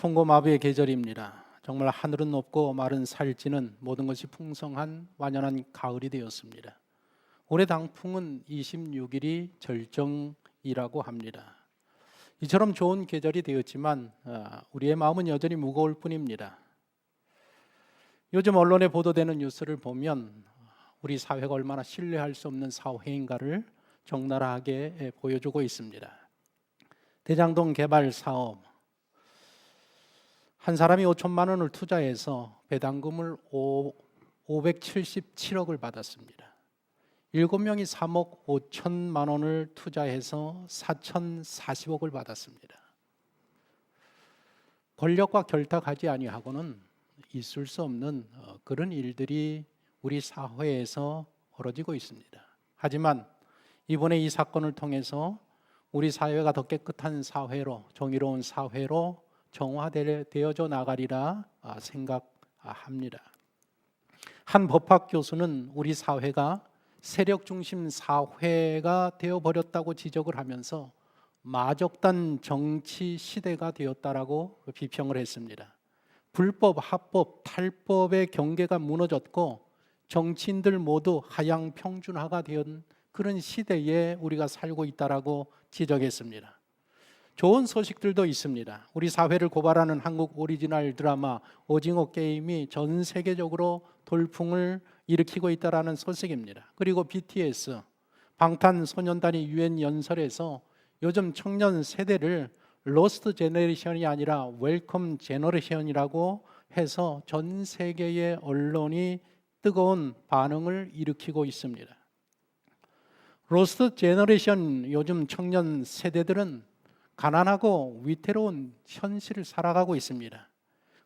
풍고마비의 계절입니다. 정말 하늘은 높고 마른 살찌는 모든 것이 풍성한 완연한 가을이 되었습니다. 올해 당풍은 26일이 절정이라고 합니다. 이처럼 좋은 계절이 되었지만 우리의 마음은 여전히 무거울 뿐입니다. 요즘 언론에 보도되는 뉴스를 보면 우리 사회가 얼마나 신뢰할 수 없는 사회인가를 적나라하게 보여주고 있습니다. 대장동 개발 사업, 한 사람이 5천만 원을 투자해서 배당금을 577억을 받았습니다. 7명이 3억 5천만 원을 투자해서 4,040억을 받았습니다. 권력과 결탁하지 아니하고는 있을 수 없는 그런 일들이 우리 사회에서 벌어지고 있습니다. 하지만 이번에 이 사건을 통해서 우리 사회가 더 깨끗한 사회로, 정의로운 사회로 정화되어져 나가리라 생각합니다. 한 법학 교수는 우리 사회가 세력 중심 사회가 되어버렸다고 지적을 하면서 마적단 정치 시대가 되었다라고 비평을 했습니다. 불법, 합법, 탈법의 경계가 무너졌고 정치인들 모두 하향평준화가 된 그런 시대에 우리가 살고 있다라고 지적했습니다. 좋은 소식들도 있습니다. 우리 사회를 고발하는 한국 오리지널 드라마 오징어 게임이 전 세계적으로 돌풍을 일으키고 있다는 소식입니다. 그리고 BTS, 방탄소년단이 유엔 연설에서 요즘 청년 세대를 로스트 제너레이션이 아니라 웰컴 제너레이션이라고 해서 전 세계의 언론이 뜨거운 반응을 일으키고 있습니다. 로스트 제너레이션, 요즘 청년 세대들은 가난하고 위태로운 현실을 살아가고 있습니다.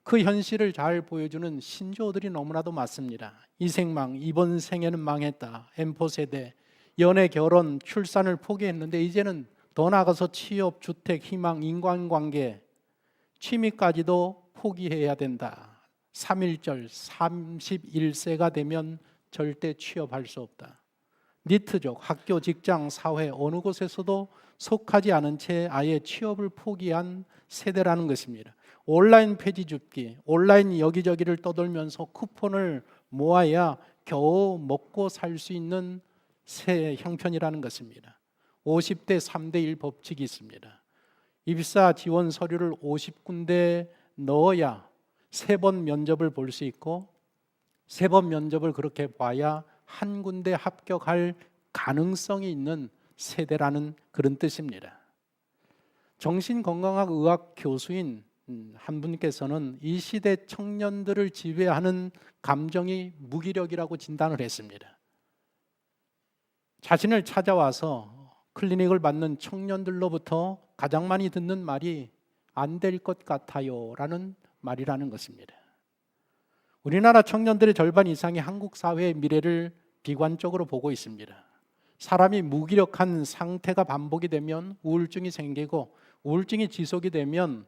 그 현실을 잘 보여주는 신조어들이 너무나도 많습니다. 이생망, 이번 생에는 망했다, M4세대, 연애, 결혼, 출산을 포기했는데 이제는 더 나아가서 취업, 주택, 희망, 인간관계, 취미까지도 포기해야 된다. 3.1절, 31세가 되면 절대 취업할 수 없다. 니트족, 학교, 직장, 사회 어느 곳에서도 속하지 않은 채 아예 취업을 포기한 세대라는 것입니다. 온라인 폐지 줍기, 온라인 여기저기를 떠돌면서 쿠폰을 모아야 겨우 먹고 살 수 있는 새 형편이라는 것입니다. 50대 3대1 법칙이 있습니다. 입사 지원 서류를 50군데 넣어야 3번 면접을 볼 수 있고 3번 면접을 그렇게 봐야 한 군데 합격할 가능성이 있는 세대라는 그런 뜻입니다. 정신건강학 의학 교수인 한 분께서는 이 시대 청년들을 지배하는 감정이 무기력이라고 진단을 했습니다. 자신을 찾아와서 클리닉을 받는 청년들로부터 가장 많이 듣는 말이 안 될 것 같아요 라는 말이라는 것입니다. 우리나라 청년들의 절반 이상이 한국 사회의 미래를 비관적으로 보고 있습니다. 사람이 무기력한 상태가 반복이 되면 우울증이 생기고 우울증이 지속이 되면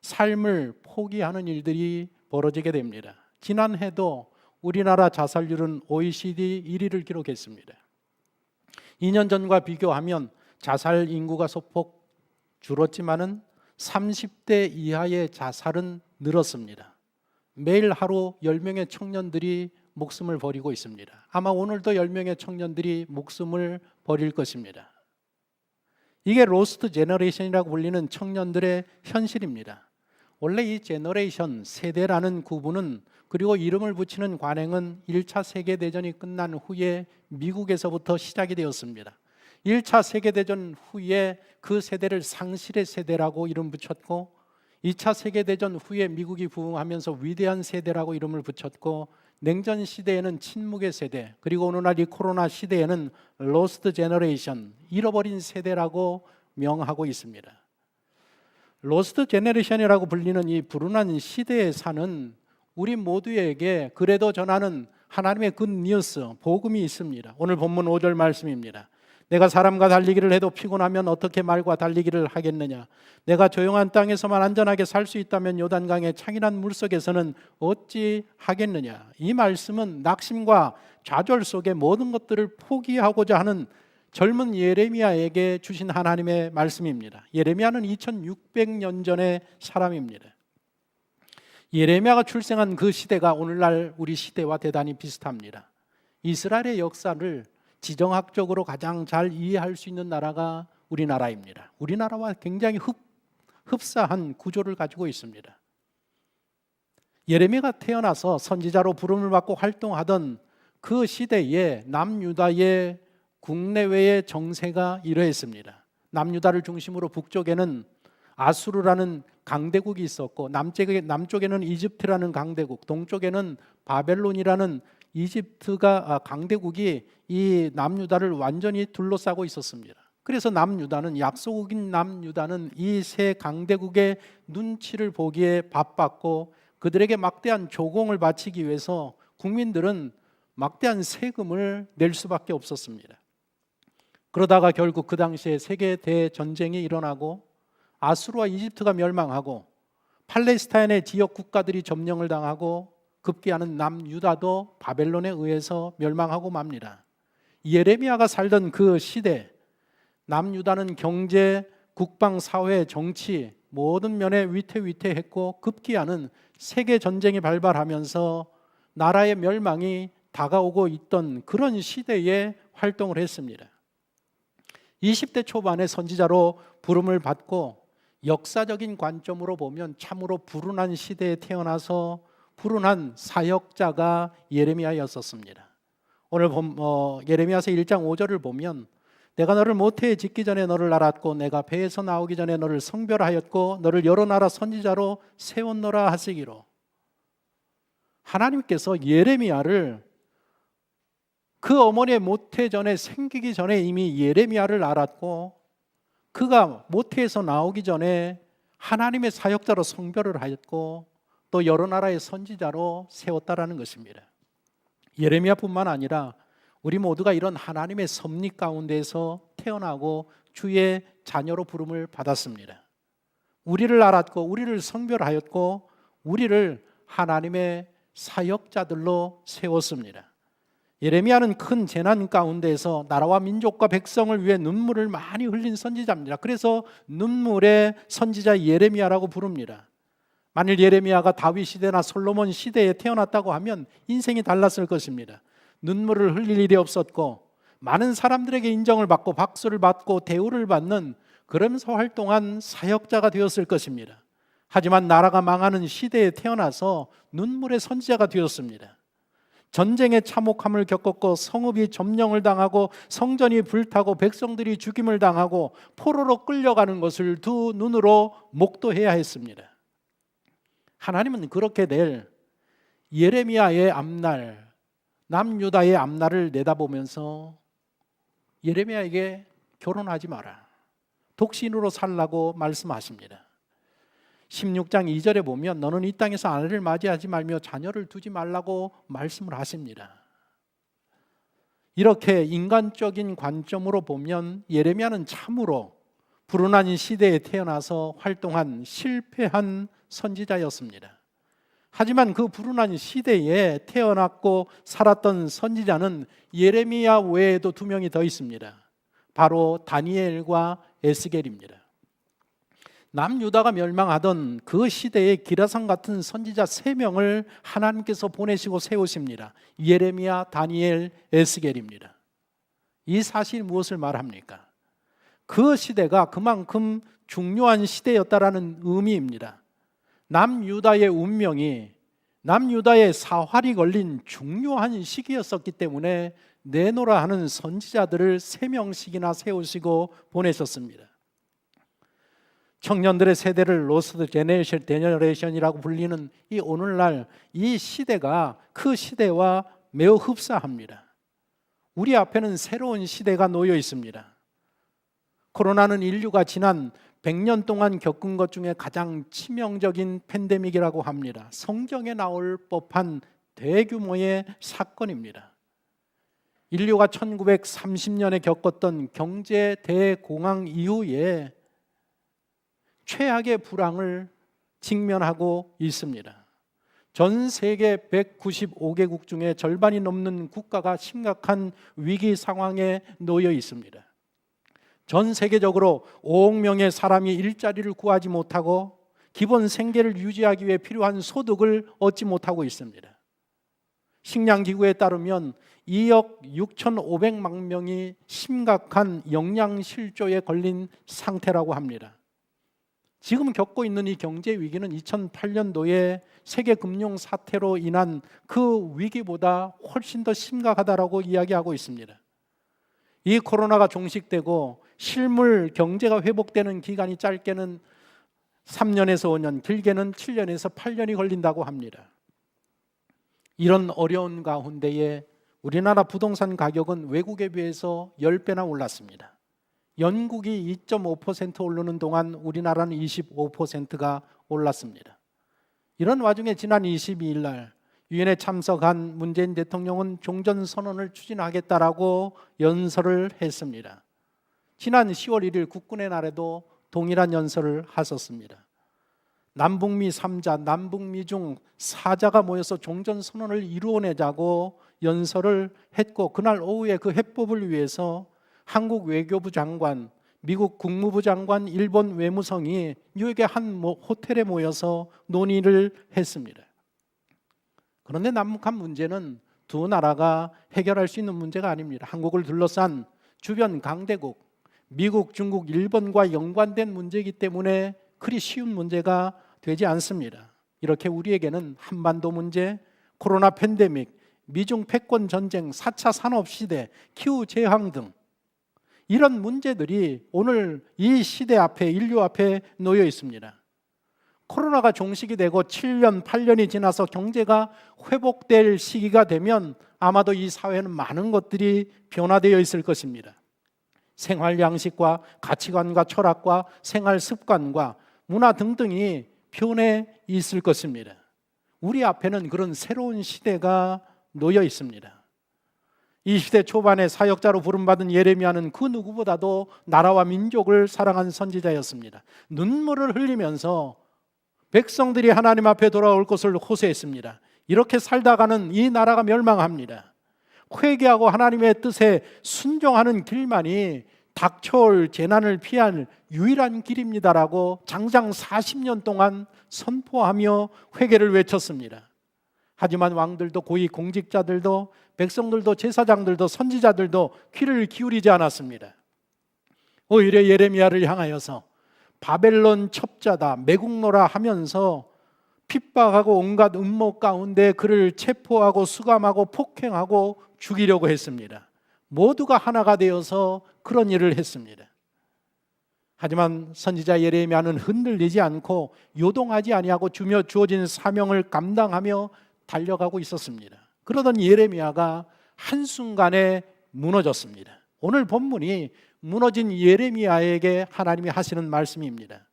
삶을 포기하는 일들이 벌어지게 됩니다. 지난해도 우리나라 자살률은 OECD 1위를 기록했습니다. 2년 전과 비교하면 자살 인구가 소폭 줄었지만은 30대 이하의 자살은 늘었습니다. 매일 하루 10명의 청년들이 목숨을 버리고 있습니다. 아마 오늘도 10명의 청년들이 목숨을 버릴 것입니다. 이게 로스트 제너레이션이라고 불리는 청년들의 현실입니다. 원래 이 제너레이션, 세대라는 구분은, 그리고 이름을 붙이는 관행은 1차 세계대전이 끝난 후에 미국에서부터 시작이 되었습니다. 1차 세계대전 후에 그 세대를 상실의 세대라고 이름 붙였고 2차 세계대전 후에 미국이 부흥하면서 위대한 세대라고 이름을 붙였고 냉전 시대에는 침묵의 세대, 그리고 오늘날 이 코로나 시대에는 로스트 제너레이션, 잃어버린 세대라고 명하고 있습니다. 로스트 제너레이션이라고 불리는 이 불운한 시대에 사는 우리 모두에게 그래도 전하는 하나님의 굿뉴스, 복음이 있습니다. 오늘 본문 5절 말씀입니다. 내가 사람과 달리기를 해도 피곤하면 어떻게 말과 달리기를 하겠느냐? 내가 조용한 땅에서만 안전하게 살 수 있다면 요단강의 창인한 물속에서는 어찌 하겠느냐? 이 말씀은 낙심과 좌절 속에 모든 것들을 포기하고자 하는 젊은 예레미야에게 주신 하나님의 말씀입니다. 예레미야는 2600년 전의 사람입니다. 예레미야가 출생한 그 시대가 오늘날 우리 시대와 대단히 비슷합니다. 이스라엘의 역사를 지정학적으로 가장 잘 이해할 수 있는 나라가 우리나라입니다. 우리나라와 굉장히 흡사한 구조를 가지고 있습니다. 예레미야가 태어나서 선지자로 부름을 받고 활동하던 그 시대에 남유다의 국내외의 정세가 이러했습니다. 남유다를 중심으로 북쪽에는 아수르라는 강대국이 있었고 남쪽에는 이집트라는 강대국, 동쪽에는 바벨론이라는 이집트가 강대국이 이 남유다를 완전히 둘러싸고 있었습니다. 그래서 약소국인 남유다는 이 세 강대국의 눈치를 보기에 바빴고 그들에게 막대한 조공을 바치기 위해서 국민들은 막대한 세금을 낼 수밖에 없었습니다. 그러다가 결국 그 당시에 세계 대전쟁이 일어나고 아수르와 이집트가 멸망하고 팔레스타인의 지역 국가들이 점령을 당하고 급기야는 남유다도 바벨론에 의해서 멸망하고 맙니다. 예레미야가 살던 그 시대, 남유다는 경제, 국방, 사회, 정치 모든 면에 위태위태했고 급기야는 세계 전쟁이 발발하면서 나라의 멸망이 다가오고 있던 그런 시대에 활동을 했습니다. 20대 초반에 선지자로 부름을 받고 역사적인 관점으로 보면 참으로 불운한 시대에 태어나서 불운한 사역자가 예레미야였었습니다. 오늘 예레미야서 1장 5절을 보면 내가 너를 모태에 짓기 전에 너를 알았고 내가 배에서 나오기 전에 너를 성별하였고 너를 여러 나라 선지자로 세웠노라 하시기로, 하나님께서 예레미야를 그 어머니의 모태 전에 생기기 전에 이미 예레미야를 알았고 그가 모태에서 나오기 전에 하나님의 사역자로 성별을 하였고 또 여러 나라의 선지자로 세웠다라는 것입니다. 예레미야뿐만 아니라 우리 모두가 이런 하나님의 섭리 가운데서 태어나고 주의 자녀로 부름을 받았습니다. 우리를 알았고 우리를 성별하였고 우리를 하나님의 사역자들로 세웠습니다. 예레미야는 큰 재난 가운데서 나라와 민족과 백성을 위해 눈물을 많이 흘린 선지자입니다. 그래서 눈물의 선지자 예레미야라고 부릅니다. 만일 예레미야가 다윗 시대나 솔로몬 시대에 태어났다고 하면 인생이 달랐을 것입니다. 눈물을 흘릴 일이 없었고 많은 사람들에게 인정을 받고 박수를 받고 대우를 받는 그러면서 활동한 사역자가 되었을 것입니다. 하지만 나라가 망하는 시대에 태어나서 눈물의 선지자가 되었습니다. 전쟁의 참혹함을 겪었고 성읍이 점령을 당하고 성전이 불타고 백성들이 죽임을 당하고 포로로 끌려가는 것을 두 눈으로 목도해야 했습니다. 하나님은 그렇게 될 예레미야의 앞날, 남유다의 앞날을 내다보면서 예레미야에게 결혼하지 마라, 독신으로 살라고 말씀하십니다. 16장 2절에 보면 너는 이 땅에서 아내를 맞이하지 말며 자녀를 두지 말라고 말씀을 하십니다. 이렇게 인간적인 관점으로 보면 예레미야는 참으로 불운한 시대에 태어나서 활동한 실패한 선지자였습니다. 하지만 그 불운한 시대에 태어났고 살았던 선지자는 예레미야 외에도 두 명이 더 있습니다. 바로 다니엘과 에스겔입니다. 남유다가 멸망하던 그 시대에 기라상 같은 선지자 3명을 하나님께서 보내시고 세우십니다. 예레미야, 다니엘, 에스겔입니다. 이 사실이 무엇을 말합니까? 그 시대가 그만큼 중요한 시대였다라는 의미입니다. 남유다의 운명이, 남유다의 사활이 걸린 중요한 시기였었기 때문에 내노라 하는 선지자들을 3명씩이나 세우시고 보내셨습니다. 청년들의 세대를 로스트 제너레이션이라고 불리는 이 오늘날 이 시대가 그 시대와 매우 흡사합니다. 우리 앞에는 새로운 시대가 놓여 있습니다. 코로나는 인류가 지난 100년 동안 겪은 것 중에 가장 치명적인 팬데믹이라고 합니다. 성경에 나올 법한 대규모의 사건입니다. 인류가 1930년에 겪었던 경제 대공황 이후에 최악의 불황을 직면하고 있습니다. 전 세계 195개국 중에 절반이 넘는 국가가 심각한 위기 상황에 놓여 있습니다. 전 세계적으로 5억 명의 사람이 일자리를 구하지 못하고 기본 생계를 유지하기 위해 필요한 소득을 얻지 못하고 있습니다. 식량기구에 따르면 2억 6,500만 명이 심각한 영양실조에 걸린 상태라고 합니다. 지금 겪고 있는 이 경제 위기는 2008년도에 세계 금융 사태로 인한 그 위기보다 훨씬 더 심각하다라고 이야기하고 있습니다. 이 코로나가 종식되고 실물 경제가 회복되는 기간이 짧게는 3년에서 5년, 길게는 7년에서 8년이 걸린다고 합니다. 이런 어려운 가운데에 우리나라 부동산 가격은 외국에 비해서 10배나 올랐습니다. 영국이 2.5% 오르는 동안 우리나라는 25%가 올랐습니다. 이런 와중에 지난 22일 날 유엔에 참석한 문재인 대통령은 종전선언을 추진하겠다라고 연설을 했습니다. 지난 10월 1일 국군의 날에도 동일한 연설을 하셨습니다. 남북미 3자, 남북미 중 4자가 모여서 종전선언을 이루어내자고 연설을 했고, 그날 오후에 그 해법을 위해서 한국 외교부 장관, 미국 국무부 장관, 일본 외무성이 뉴욕의 한 호텔에 모여서 논의를 했습니다. 그런데 남북한 문제는 두 나라가 해결할 수 있는 문제가 아닙니다. 한국을 둘러싼 주변 강대국, 미국, 중국, 일본과 연관된 문제이기 때문에 그리 쉬운 문제가 되지 않습니다. 이렇게 우리에게는 한반도 문제, 코로나 팬데믹, 미중 패권 전쟁, 4차 산업시대, 기후재앙 등 이런 문제들이 오늘 이 시대 앞에, 인류 앞에 놓여 있습니다. 코로나가 종식이 되고 7년, 8년이 지나서 경제가 회복될 시기가 되면 아마도 이 사회는 많은 것들이 변화되어 있을 것입니다. 생활 양식과 가치관과 철학과 생활 습관과 문화 등등이 변해 있을 것입니다. 우리 앞에는 그런 새로운 시대가 놓여 있습니다. 이 시대 초반에 사역자로 부름받은 예레미야는 그 누구보다도 나라와 민족을 사랑한 선지자였습니다. 눈물을 흘리면서 백성들이 하나님 앞에 돌아올 것을 호소했습니다. 이렇게 살다가는 이 나라가 멸망합니다. 회개하고 하나님의 뜻에 순종하는 길만이 닥쳐올 재난을 피할 유일한 길입니다라고 장장 40년 동안 선포하며 회개를 외쳤습니다. 하지만 왕들도 고위 공직자들도 백성들도 제사장들도 선지자들도 귀를 기울이지 않았습니다. 오히려 예레미야를 향하여서 바벨론 첩자다, 매국노라 하면서 핍박하고 온갖 음모 가운데 그를 체포하고 수감하고 폭행하고 죽이려고 했습니다. 모두가 하나가 되어서 그런 일을 했습니다. 하지만 선지자 예레미야는 흔들리지 않고 요동하지 아니하고 주어진 사명을 감당하며 달려가고 있었습니다. 그러던 예레미야가 한순간에 무너졌습니다. 오늘 본문이 무너진 예레미야에게 하나님이 하시는 말씀입니다.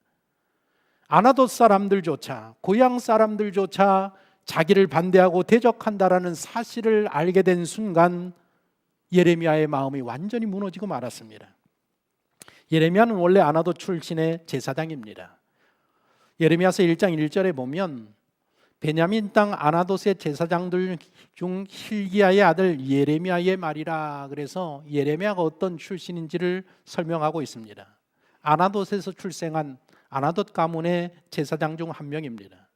아나돗 사람들조차, 고향 사람들조차 자기를 반대하고 대적한다라는 사실을 알게 된 순간 예레미야의 마음이 완전히 무너지고 말았습니다. 예레미야는 원래 아나돗 출신의 제사장입니다. 예레미야서 1장 1절에 보면 베냐민 땅 아나돗의 제사장들 중 hil기야의 아들 예레미야의 말이라, 그래서 예레미야가 어떤 출신인지를 설명하고 있습니다. 아나돗에서 출생한 아나돗 가문의 제사장 중 한 명입니다.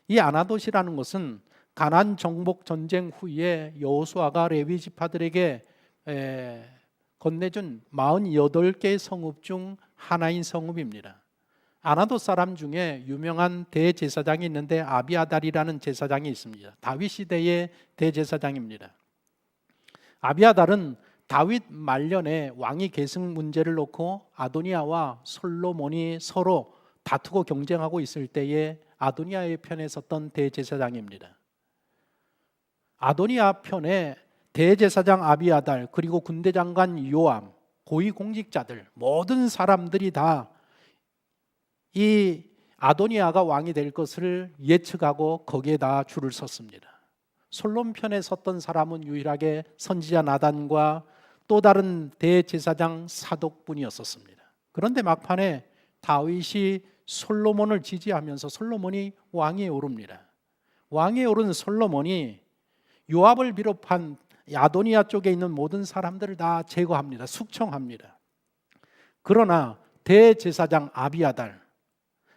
이 아나돗이라는 것은 가나안 정복 전쟁 후에 여호수아가 레위 지파들에게 건네준 48개의 성읍 중 하나인 성읍입니다. 아나돗 사람 중에 유명한 대제사장이 있는데 아비아달이라는 제사장이 있습니다. 다윗 시대의 대제사장입니다. 아비아달은 다윗 말년에 왕위 계승 문제를 놓고 아도니아와 솔로몬이 서로 다투고 경쟁하고 있을 때에 아도니아의 편에 섰던 대제사장입니다. 아도니아 편에 대제사장 아비아달, 그리고 군대장관 요암, 고위공직자들, 모든 사람들이 다 이 아도니아가 왕이 될 것을 예측하고 거기에 다 줄을 섰습니다. 솔로몬 편에 섰던 사람은 유일하게 선지자 나단과 또 다른 대제사장 사독뿐이었습니다. 그런데 막판에 다윗이 솔로몬을 지지하면서 솔로몬이 왕위에 오릅니다. 왕위에 오른 솔로몬이 요압을 비롯한 아도니아 쪽에 있는 모든 사람들을 다 제거합니다. 숙청합니다. 그러나 대제사장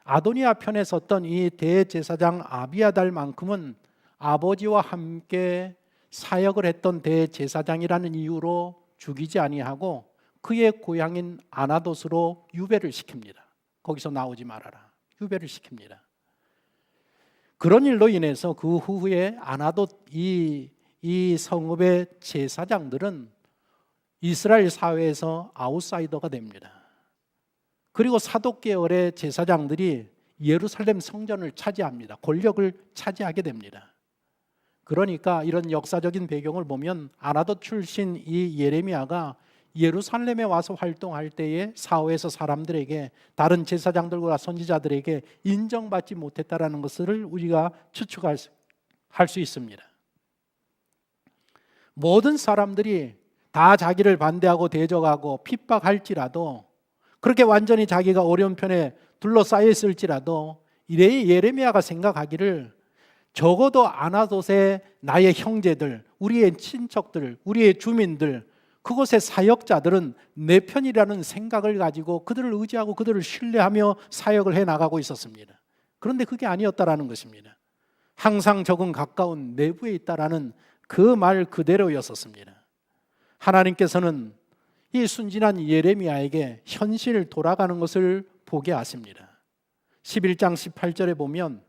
아도니아 편에 섰던 이 대제사장 아비아달만큼은 아버지와 함께 사역을 했던 대제사장이라는 이유로 죽이지 아니하고 그의 고향인 아나돗으로 유배를 시킵니다. 거기서 나오지 말아라. 유배를 시킵니다. 그런 일로 인해서 그 후에 아나돗 이 성읍의 제사장들은 이스라엘 사회에서 아웃사이더가 됩니다. 그리고 사독 계열의 제사장들이 예루살렘 성전을 차지합니다. 권력을 차지하게 됩니다. 그러니까 이런 역사적인 배경을 보면 아나돗 출신 이 예레미야가 예루살렘에 와서 활동할 때에 사회에서 사람들에게, 다른 제사장들과 선지자들에게 인정받지 못했다라는 것을 우리가 추측할 수 있습니다. 모든 사람들이 다 자기를 반대하고 대적하고 핍박할지라도, 그렇게 완전히 자기가 어려운 편에 둘러싸여 있을지라도 이래 예레미야가 생각하기를 적어도 아나돗의 나의 형제들, 우리의 친척들, 우리의 주민들, 그곳의 사역자들은 내 편이라는 생각을 가지고 그들을 의지하고 그들을 신뢰하며 사역을 해나가고 있었습니다. 그런데 그게 아니었다라는 것입니다. 항상 적은 가까운 내부에 있다라는 그 말 그대로였었습니다. 하나님께서는 이 순진한 예레미야에게 현실 돌아가는 것을 보게 하십니다. 11장 18절에 보면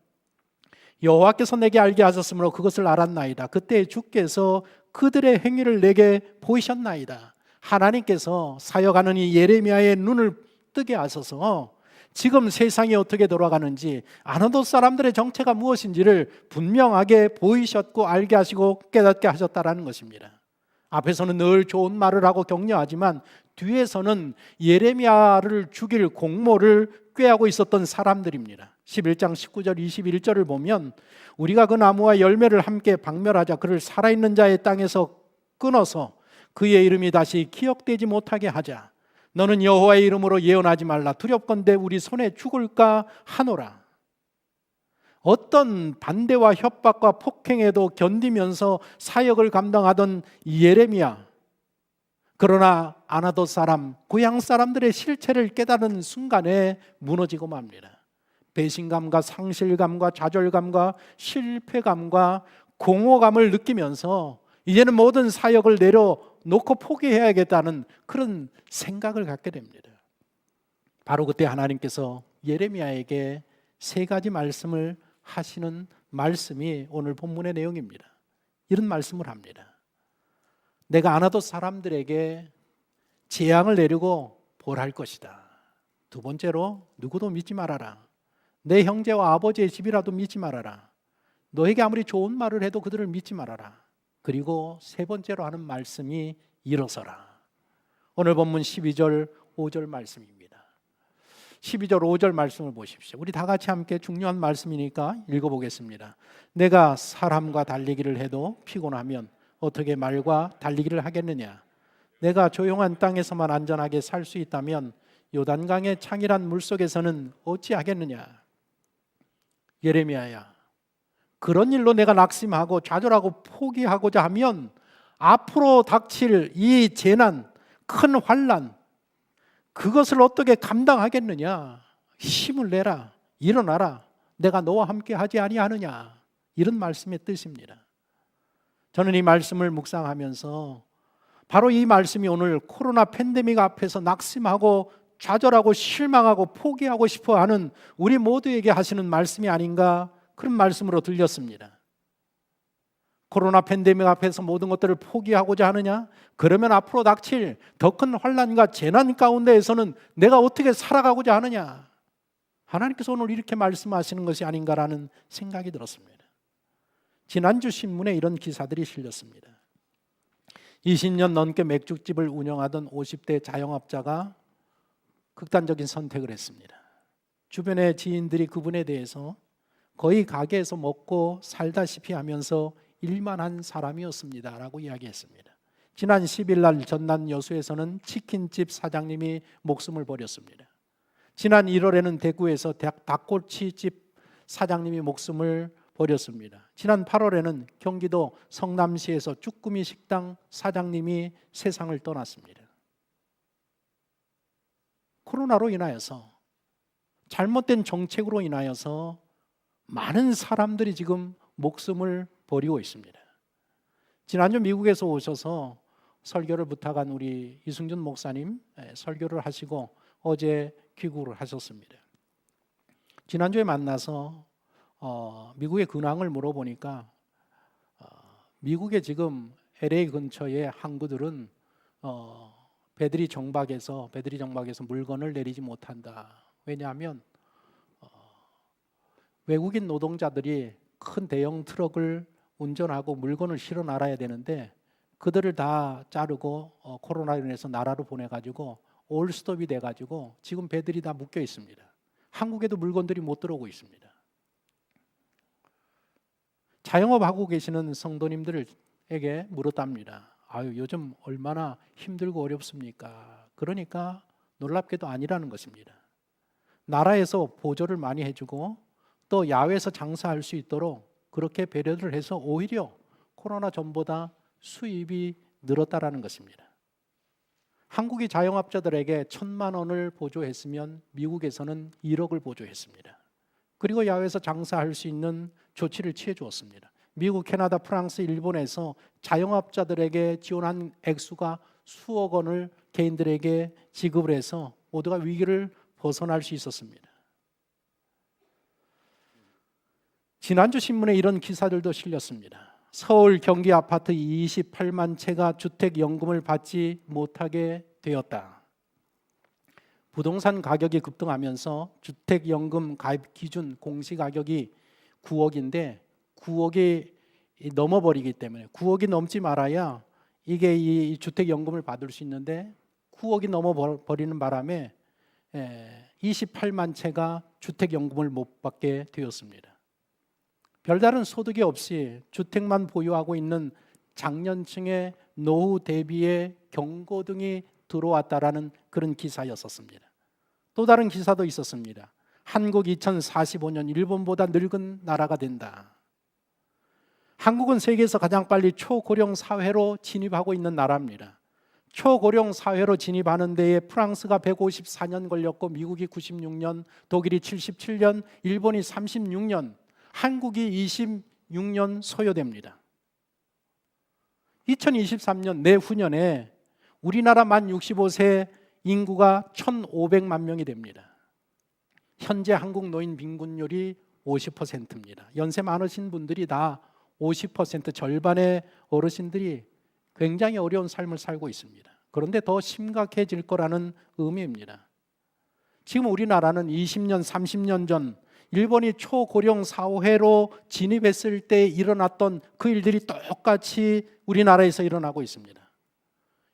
여호와께서 내게 알게 하셨으므로 그것을 알았나이다. 그때 주께서 그들의 행위를 내게 보이셨나이다. 하나님께서 사역하는 이 예레미야의 눈을 뜨게 하셔서 지금 세상이 어떻게 돌아가는지, 아나돗 사람들의 정체가 무엇인지를 분명하게 보이셨고 알게 하시고 깨닫게 하셨다라는 것입니다. 앞에서는 늘 좋은 말을 하고 격려하지만 뒤에서는 예레미야를 죽일 공모를 꾀하고 있었던 사람들입니다. 11장 19절 21절을 보면 우리가 그 나무와 열매를 함께 박멸하자. 그를 살아있는 자의 땅에서 끊어서 그의 이름이 다시 기억되지 못하게 하자. 너는 여호와의 이름으로 예언하지 말라. 두렵건대 우리 손에 죽을까 하노라. 어떤 반대와 협박과 폭행에도 견디면서 사역을 감당하던 예레미야, 그러나 아나돗 사람, 고향 사람들의 실체를 깨달은 순간에 무너지고 맙니다. 배신감과 상실감과 좌절감과 실패감과 공허감을 느끼면서 이제는 모든 사역을 내려놓고 포기해야겠다는 그런 생각을 갖게 됩니다. 바로 그때 하나님께서 예레미야에게 세 가지 말씀을 하시는 말씀이 오늘 본문의 내용입니다. 이런 말씀을 합니다. 내가 아나돗 사람들에게 재앙을 내리고 벌할 것이다. 두 번째로 누구도 믿지 말아라. 내 형제와 아버지의 집이라도 믿지 말아라. 너에게 아무리 좋은 말을 해도 그들을 믿지 말아라. 그리고 세 번째로 하는 말씀이 일어서라. 오늘 본문 12절 5절 말씀입니다. 12절 5절 말씀을 보십시오. 우리 다 같이 함께 중요한 말씀이니까 읽어보겠습니다. 내가 사람과 달리기를 해도 피곤하면 어떻게 말과 달리기를 하겠느냐. 내가 조용한 땅에서만 안전하게 살 수 있다면 요단강의 창이란 물속에서는 어찌하겠느냐. 예레미야야, 그런 일로 내가 낙심하고 좌절하고 포기하고자 하면 앞으로 닥칠 이 재난, 큰 환난, 그것을 어떻게 감당하겠느냐. 힘을 내라. 일어나라. 내가 너와 함께 하지 아니하느냐. 이런 말씀의 뜻입니다. 저는 이 말씀을 묵상하면서 바로 이 말씀이 오늘 코로나 팬데믹 앞에서 낙심하고 좌절하고 실망하고 포기하고 싶어하는 우리 모두에게 하시는 말씀이 아닌가, 그런 말씀으로 들렸습니다. 코로나 팬데믹 앞에서 모든 것들을 포기하고자 하느냐? 그러면 앞으로 닥칠 더 큰 환난과 재난 가운데에서는 내가 어떻게 살아가고자 하느냐? 하나님께서 오늘 이렇게 말씀하시는 것이 아닌가라는 생각이 들었습니다. 지난주 신문에 이런 기사들이 실렸습니다. 20년 넘게 맥주집을 운영하던 50대 자영업자가 극단적인 선택을 했습니다. 주변의 지인들이 그분에 대해서 거의 가게에서 먹고 살다시피 하면서 일만 한 사람이었습니다 라고 이야기했습니다. 지난 10일 날 전남 여수에서는 치킨집 사장님이 목숨을 버렸습니다. 지난 1월에는 대구에서 닭꼬치집 사장님이 목숨을 버렸습니다. 지난 8월에는 경기도 성남시에서 쭈꾸미 식당 사장님이 세상을 떠났습니다. 코로나로 인하여서 잘못된 정책으로 인하여서 많은 사람들이 지금 목숨을 버리고 있습니다. 지난주 미국에서 오셔서 설교를 부탁한 우리 이승준 목사님 설교를 하시고 어제 귀국을 하셨습니다. 지난주에 만나서 미국의 근황을 물어보니까 미국의 지금 LA 근처의 항구들은 배들이 정박해서 물건을 내리지 못한다. 왜냐하면 외국인 노동자들이 큰 대형 트럭을 운전하고 물건을 실어 나가야 되는데 그들을 다 자르고 코로나로 인해서 나라로 보내가지고 올스톱이 돼가지고 지금 배들이 다 묶여 있습니다. 한국에도 물건들이 못 들어오고 있습니다. 자영업 하고 계시는 성도님들에게 물었답니다. 아유, 요즘 얼마나 힘들고 어렵습니까? 그러니까 놀랍게도 아니라는 것입니다. 나라에서 보조를 많이 해주고 또 야외에서 장사할 수 있도록 그렇게 배려를 해서 오히려 코로나 전보다 수입이 늘었다라는 것입니다. 한국이 자영업자들에게 1,000만 원을 보조했으면 미국에서는 1억을 보조했습니다. 그리고 야외에서 장사할 수 있는 조치를 취해 주었습니다. 미국, 캐나다, 프랑스, 일본에서 자영업자들에게 지원한 액수가 수억 원을 개인들에게 지급을 해서 모두가 위기를 벗어날 수 있었습니다. 지난주 신문에 이런 기사들도 실렸습니다. 서울, 경기 아파트 28만 채가 주택연금을 받지 못하게 되었다. 부동산 가격이 급등하면서 주택연금 가입 기준 공시가격이 9억인데 9억이 넘어버리기 때문에 9억이 넘지 말아야 이게 이 주택연금을 받을 수 있는데 9억이 넘어버리는 바람에 28만 채가 주택연금을 못 받게 되었습니다. 별다른 소득이 없이 주택만 보유하고 있는 장년층의 노후 대비의 경고등이 들어왔다라는 그런 기사였었습니다. 또 다른 기사도 있었습니다. 한국 2045년 일본보다 늙은 나라가 된다. 한국은 세계에서 가장 빨리 초고령 사회로 진입하고 있는 나라입니다. 초고령 사회로 진입하는 데에 프랑스가 154년 걸렸고 미국이 96년, 독일이 77년, 일본이 36년, 한국이 26년 소요됩니다. 2023년 내후년에 우리나라 만 65세 인구가 1,500만 명이 됩니다. 현재 한국 노인 빈곤율이 50%입니다. 연세 많으신 분들이 다 50% 절반의 어르신들이 굉장히 어려운 삶을 살고 있습니다. 그런데 더 심각해질 거라는 의미입니다. 지금 우리나라는 20년, 30년 전 일본이 초고령 사회로 진입했을 때 일어났던 그 일들이 똑같이 우리나라에서 일어나고 있습니다.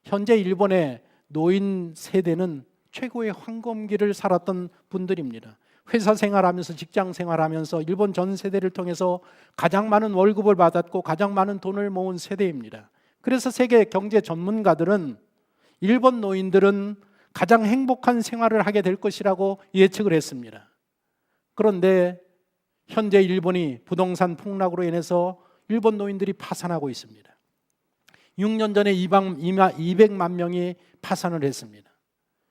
현재 일본의 노인 세대는 최고의 황금기를 살았던 분들입니다. 회사 생활하면서 직장 생활하면서 일본 전 세대를 통해서 가장 많은 월급을 받았고 가장 많은 돈을 모은 세대입니다. 그래서 세계 경제 전문가들은 일본 노인들은 가장 행복한 생활을 하게 될 것이라고 예측을 했습니다. 그런데 현재 일본이 부동산 폭락으로 인해서 일본 노인들이 파산하고 있습니다. 6년 전에 200만 명이 파산을 했습니다.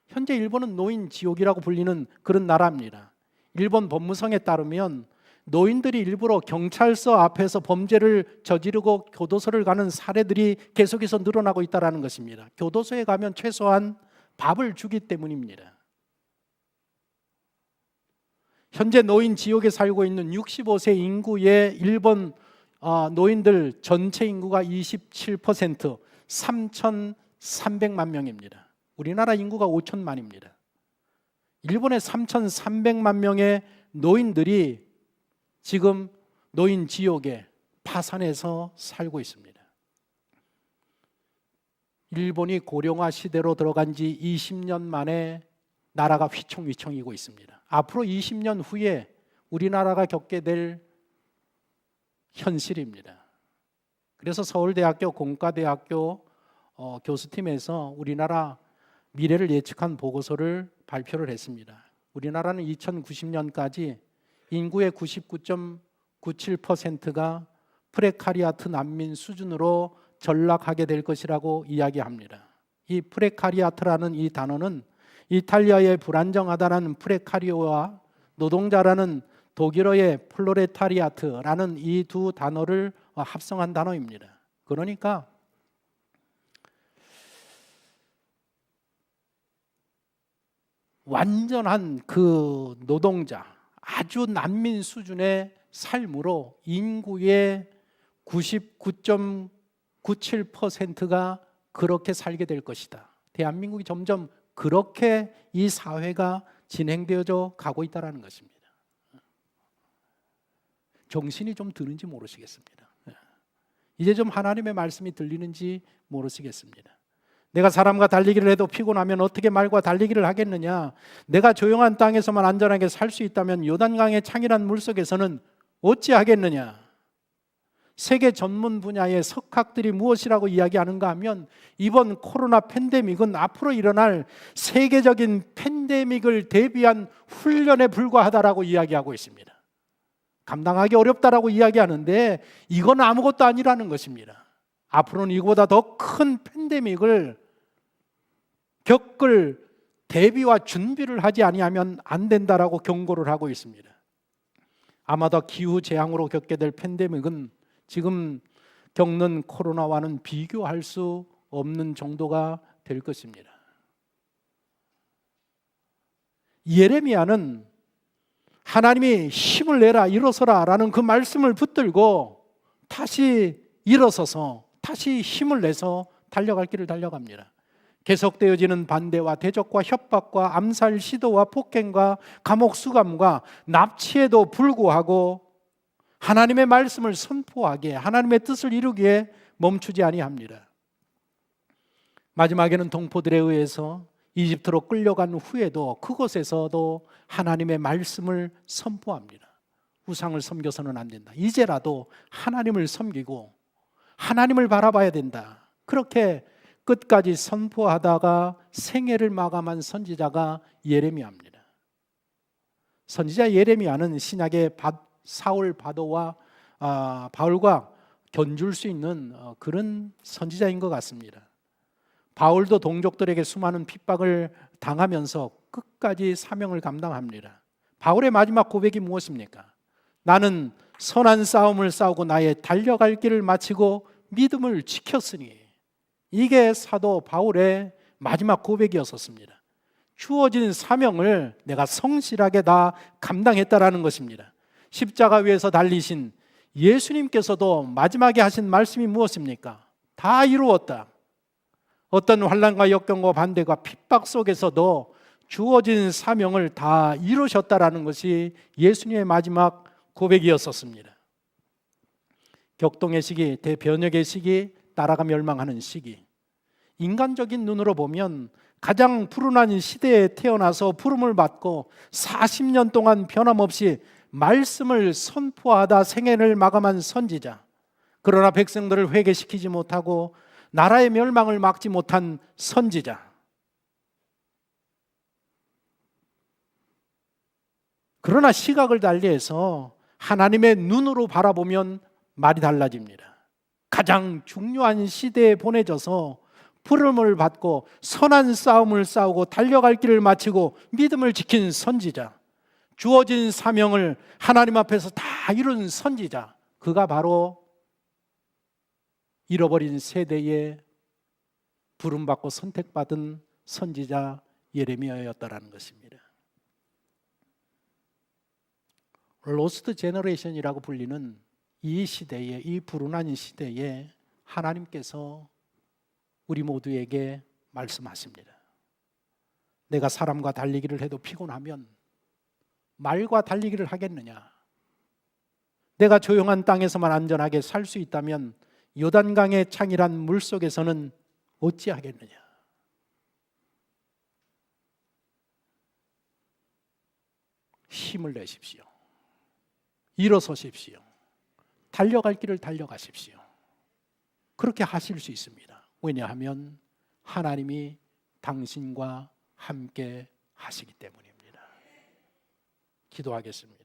현재 일본은 노인 지옥이라고 불리는 그런 나라입니다. 일본 법무성에 따르면 노인들이 일부러 경찰서 앞에서 범죄를 저지르고 교도소를 가는 사례들이 계속해서 늘어나고 있다는 것입니다. 교도소에 가면 최소한 밥을 주기 때문입니다. 현재 노인 지옥에 살고 있는 65세 인구의 일본 노인들 전체 인구가 27%, 3,300만 명입니다. 우리나라 인구가 5천만입니다. 일본의 3,300만 명의 노인들이 지금 노인 지옥에 파산해서 살고 있습니다. 일본이 고령화 시대로 들어간 지 20년 만에 나라가 휘청휘청이고 있습니다. 앞으로 20년 후에 우리나라가 겪게 될 현실입니다. 그래서 서울대학교 공과대학교 교수팀에서 우리나라 미래를 예측한 보고서를 발표를 했습니다. 우리나라는 2090년까지 인구의 99.97%가 프레카리아트 난민 수준으로 전락하게 될 것이라고 이야기합니다. 이 프레카리아트라는 이 단어는 이탈리아의 불안정하다는 프레카리오와 노동자라는 독일어의 플로레타리아트라는 이 두 단어를 합성한 단어입니다. 그러니까 완전한 그 노동자, 아주 난민 수준의 삶으로 인구의 99.97%가 그렇게 살게 될 것이다. 대한민국이 점점 그렇게 이 사회가 진행되어져 가고 있다는 것입니다. 정신이 좀 드는지 모르시겠습니다. 이제 좀 하나님의 말씀이 들리는지 모르시겠습니다. 내가 사람과 달리기를 해도 피곤하면 어떻게 말과 달리기를 하겠느냐? 내가 조용한 땅에서만 안전하게 살 수 있다면 요단강의 창이란 물속에서는 어찌하겠느냐? 세계 전문 분야의 석학들이 무엇이라고 이야기하는가 하면 이번 코로나 팬데믹은 앞으로 일어날 세계적인 팬데믹을 대비한 훈련에 불과하다라고 이야기하고 있습니다. 감당하기 어렵다라고 이야기하는데 이건 아무것도 아니라는 것입니다. 앞으로는 이거보다 더 큰 팬데믹을 겪을 대비와 준비를 하지 아니하면 안 된다라고 경고를 하고 있습니다. 아마 더 기후재앙으로 겪게 될 팬데믹은 지금 겪는 코로나와는 비교할 수 없는 정도가 될 것입니다. 예레미야는 하나님이 힘을 내라 일어서라 라는 그 말씀을 붙들고 다시 일어서서 다시 힘을 내서 달려갈 길을 달려갑니다. 계속되어지는 반대와 대적과 협박과 암살 시도와 폭행과 감옥 수감과 납치에도 불구하고 하나님의 말씀을 선포하기에 하나님의 뜻을 이루기에 멈추지 아니합니다. 마지막에는 동포들에 의해서 이집트로 끌려간 후에도 그곳에서도 하나님의 말씀을 선포합니다. 우상을 섬겨서는 안 된다. 이제라도 하나님을 섬기고 하나님을 바라봐야 된다. 그렇게 끝까지 선포하다가 생애를 마감한 선지자가 예레미야입니다. 선지자 예레미야는 신약의 사울 바도와 바울과 견줄 수 있는 그런 선지자인 것 같습니다. 바울도 동족들에게 수많은 핍박을 당하면서 끝까지 사명을 감당합니다. 바울의 마지막 고백이 무엇입니까? 나는 선한 싸움을 싸우고 나의 달려갈 길을 마치고 믿음을 지켰으니. 이게 사도 바울의 마지막 고백이었었습니다. 주어진 사명을 내가 성실하게 다 감당했다라는 것입니다. 십자가 위에서 달리신 예수님께서도 마지막에 하신 말씀이 무엇입니까? 다 이루었다. 어떤 환난과 역경과 반대가 핍박 속에서도 주어진 사명을 다 이루셨다라는 것이 예수님의 마지막 고백이었었습니다. 격동의 시기, 대변혁의 시기, 나라가 멸망하는 시기. 인간적인 눈으로 보면 가장 불운한 시대에 태어나서 부름을 받고 40년 동안 변함없이 말씀을 선포하다 생애를 마감한 선지자, 그러나 백성들을 회개시키지 못하고 나라의 멸망을 막지 못한 선지자, 그러나 시각을 달리해서 하나님의 눈으로 바라보면 말이 달라집니다. 가장 중요한 시대에 보내져서 부름을 받고 선한 싸움을 싸우고 달려갈 길을 마치고 믿음을 지킨 선지자, 주어진 사명을 하나님 앞에서 다 이룬 선지자, 그가 바로 잃어버린 세대에 부름받고 선택받은 선지자 예레미야였다라는 것입니다. 로스트 제너레이션이라고 불리는 이 시대에, 이 불운한 시대에 하나님께서 우리 모두에게 말씀하십니다. 내가 사람과 달리기를 해도 피곤하면 말과 달리기를 하겠느냐? 내가 조용한 땅에서만 안전하게 살 수 있다면 요단강의 창이란 물속에서는 어찌하겠느냐? 힘을 내십시오. 일어서십시오. 달려갈 길을 달려가십시오. 그렇게 하실 수 있습니다. 왜냐하면 하나님이 당신과 함께 하시기 때문입니다. 기도하겠습니다.